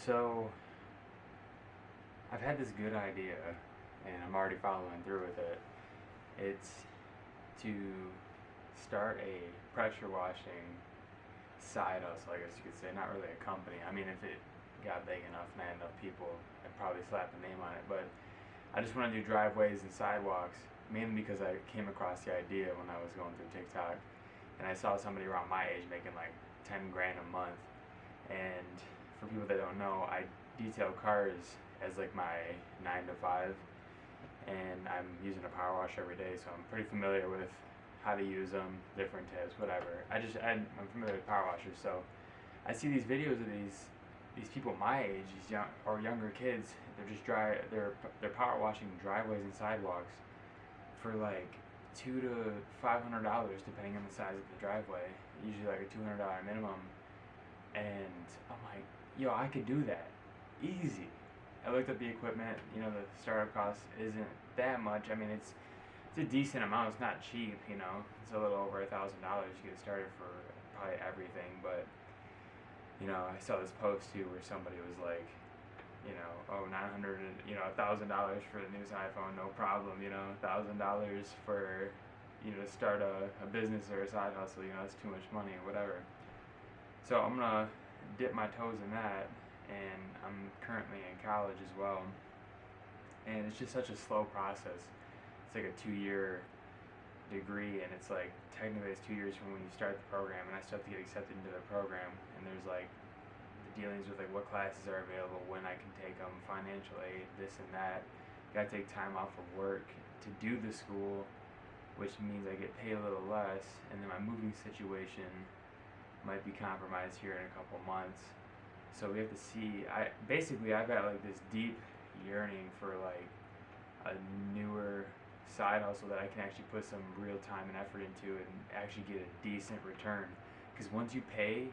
So, I've had this good idea, and I'm already following through with it. It's to start a pressure washing side hustle, I guess you could say. Not really a company. I mean, if it got big enough and I had enough people, I'd probably slap a name on it. But I just want to do driveways and sidewalks, mainly because I came across the idea when I was going through TikTok, and I saw somebody around my age making like 10 grand a month. And for people that don't know, I detail cars as like my 9 to 5, and I'm using a power wash every day, so I'm pretty familiar with how to use them, different tips, whatever. I'm familiar with power washers, so I see these videos of these people my age, these young or younger kids. They're power washing driveways and sidewalks for like $200 to $500 depending on the size of the driveway. Usually like a $200 minimum, and I'm like, yo, I could do that easy. I looked up the equipment. The startup cost isn't that much. I mean, it's a decent amount. It's not cheap. It's a little over $1,000 to get started for probably everything. But I saw this post too where somebody was like, oh, 900, $1,000 for the newest iPhone, no problem. $1,000 for to start a business or a side hustle. That's too much money or whatever. So I'm gonna dip my toes in that, and I'm currently in college as well. And it's just such a slow process. It's like a 2-year degree, and it's like technically it's 2 years from when you start the program, and I still have to get accepted into the program. And there's like the dealings with like what classes are available, when I can take them, financial aid, this and that. Got to take time off of work to do the school, which means I get paid a little less, and then my moving situation might be compromised here in a couple months. So we have to see. I've got like this deep yearning for like a newer side hustle that I can actually put some real time and effort into and actually get a decent return. Because once you pay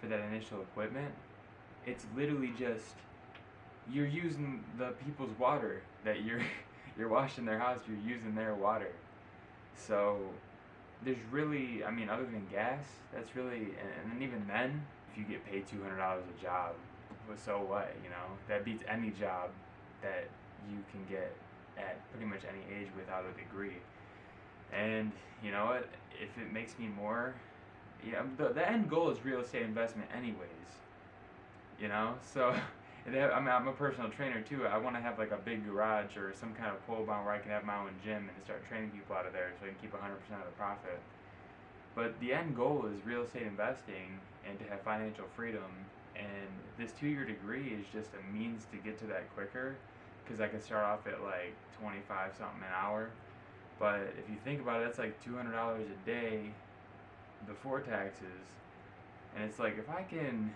for that initial equipment, it's literally just you're using the people's water that you're washing their house. You're using their water. So there's really, I mean, other than gas, that's really, and then even then, if you get paid $200 a job, well, so what? That beats any job that you can get at pretty much any age without a degree. And you know what? If it makes me more, the end goal is real estate investment, anyways. So. I'm a personal trainer too. I want to have like a big garage or some kind of pole barn where I can have my own gym and start training people out of there so I can keep 100% of the profit. But the end goal is real estate investing and to have financial freedom. And this 2-year degree is just a means to get to that quicker, because I can start off at like 25 something an hour. But if you think about it, that's like $200 a day before taxes. And it's like, if I can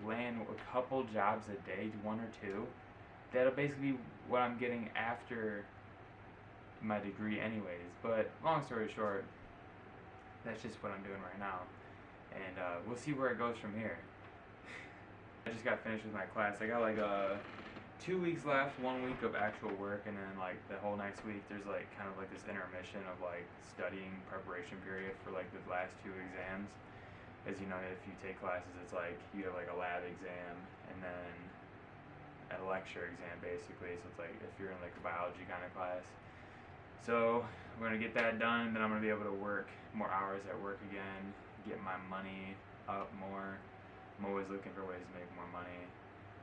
land a couple jobs a day, 1 or 2, that'll basically be what I'm getting after my degree anyways. But long story short, that's just what I'm doing right now. And we'll see where it goes from here. I just got finished with my class. I got like 2 weeks left, 1 week of actual work, and then like the whole next week there's like kind of like this intermission of like studying preparation period for like the last 2 exams. As you know, if you take classes, it's like you have like a lab exam and then a lecture exam basically. So it's like if you're in like a biology kind of class. So we're gonna get that done, then I'm gonna be able to work more hours at work again, get my money up more. I'm always looking for ways to make more money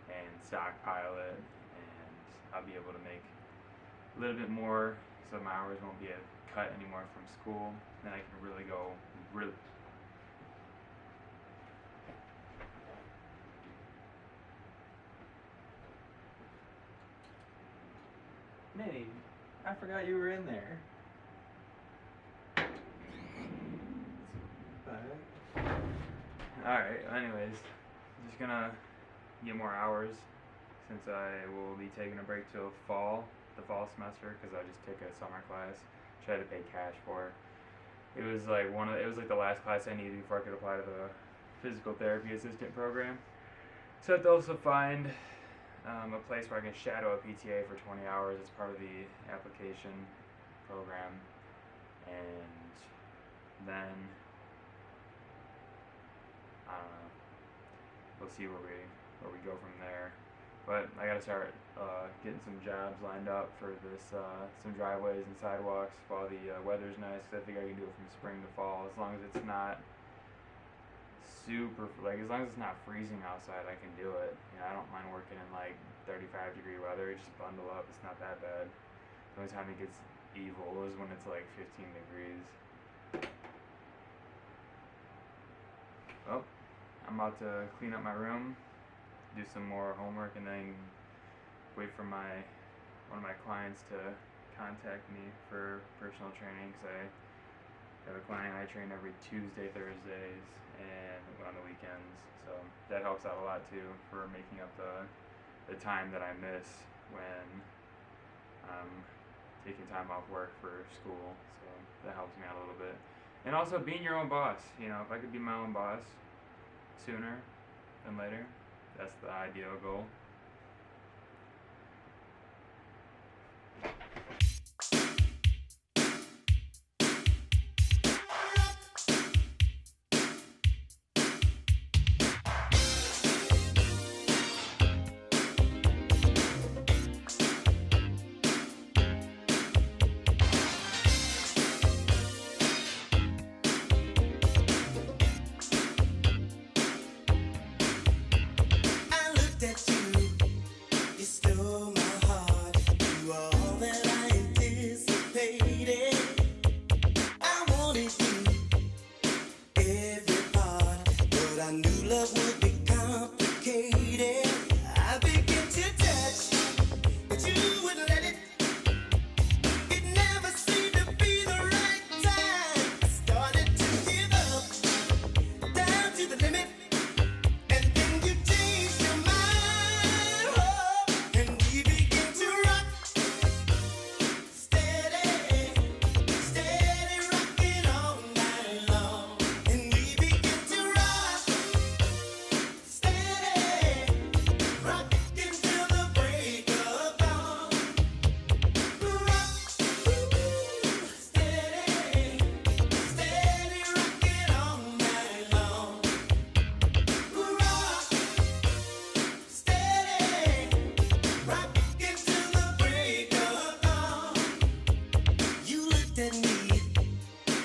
and stockpile it, and I'll be able to make a little bit more, so my hours won't be cut anymore from school. Then I can really go really. Minnie, I forgot you were in there. Alright, anyways, I'm just gonna get more hours since I will be taking a break till the fall semester, because I just took a summer class, which I had to pay cash for. It was like the last class I needed before I could apply to the physical therapy assistant program. So I have to also find a place where I can shadow a PTA for 20 hours as part of the application program, and then I don't know. We'll see where where we go from there. But I gotta start getting some jobs lined up for this, some driveways and sidewalks while the weather's nice. 'Cause I think I can do it from spring to fall as long as it's not super, like as long as it's not freezing outside, I can do it. You know, I don't mind working in like 35-degree weather. Just bundle up. It's not that bad. The only time it gets evil is when it's like 15 degrees. Well, I'm about to clean up my room, do some more homework, and then wait for one of my clients to contact me for personal training. Cause I have a client I train every Tuesday, Thursdays, and on the weekends. So that helps out a lot too for making up the time that I miss when I'm taking time off work for school. So that helps me out a little bit. And also being your own boss. You know, if I could be my own boss sooner than later, that's the ideal goal.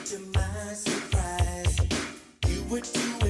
To my surprise, you were doing